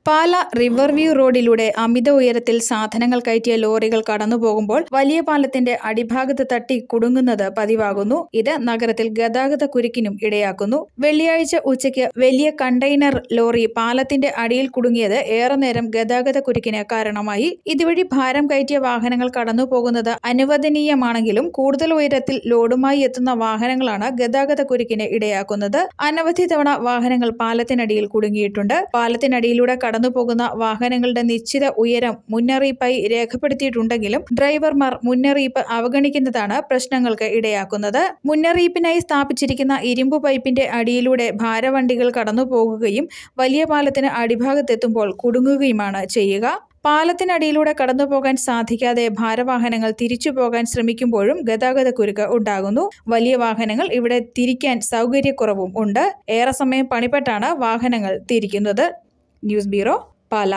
പാല riverview റോഡിലൂടെ അമിത ഉയരത്തിൽ സാധനങ്ങൾ കയറ്റിയ ലോറികൾ കടന്നുപോകുമ്പോൾ വലിയ പാലത്തിന്റെ അടിഭാഗത്ത് തട്ടി കുടുങ്ങുന്നത് പതിവാകുന്നു. ഇത് നഗരത്തിൽ ഗതാഗത കുരുക്കിനും ഇടയാക്കുന്നു. വെള്ളിയാഴ്ച ഉച്ചയ്ക്ക് വലിയ കണ്ടെയ്നർ ലോറി പാലത്തിന്റെ അടിയിൽ കുടുങ്ങിയത് ഏറെ നേരം ഗതാഗത കുരുക്കിന് കാരണമായി. ഇതുവഴി ഭാരം കയറ്റിയ വാഹനങ്ങൾ കടന്നുപോകുന്നത് അനുവദനീയമാണെങ്കിലും കൂടുതൽ ഉയരത്തിൽ ലോഡുമായി എത്തുന്ന വാഹനങ്ങളാണ് ഗതാഗത കുരുക്കിന് ഇടയാക്കുന്നത്. അനവധി തവണ വാഹനങ്ങൾ പാലത്തിനടിയിൽ കുടുങ്ങിയിട്ടുണ്ട്. പാലത്തിനടിയിലൂടെ കടന്നുപോകുന്ന വാഹനങ്ങളുടെ നിശ്ചിത ഉയരം മുന്നറിയിപ്പായി രേഖപ്പെടുത്തിയിട്ടുണ്ടെങ്കിലും ഡ്രൈവർമാർ മുന്നറിയിപ്പ് അവഗണിക്കുന്നതാണ് പ്രശ്നങ്ങൾക്ക് ഇടയാക്കുന്നത്. മുന്നറിയിപ്പിനായി സ്ഥാപിച്ചിരിക്കുന്ന ഇരുമ്പ് പൈപ്പിന്റെ അടിയിലൂടെ ഭാരവണ്ടികൾ കടന്നുപോകുകയും വലിയ പാലത്തിന് അടിഭാഗത്തെത്തുമ്പോൾ കുടുങ്ങുകയുമാണ് ചെയ്യുക. പാലത്തിനടിയിലൂടെ കടന്നുപോകാൻ സാധിക്കാതെ ഭാരവാഹനങ്ങൾ തിരിച്ചു പോകാൻ ശ്രമിക്കുമ്പോഴും ഗതാഗതക്കുരുക്ക് ഉണ്ടാകുന്നു. വലിയ വാഹനങ്ങൾ ഇവിടെ തിരിക്കാൻ സൗകര്യക്കുറവും ഉണ്ട്. ഏറെ സമയം പണിപ്പെട്ടാണ് വാഹനങ്ങൾ തിരിക്കുന്നത്. ന്യൂസ് ബ്യൂറോ, പാല.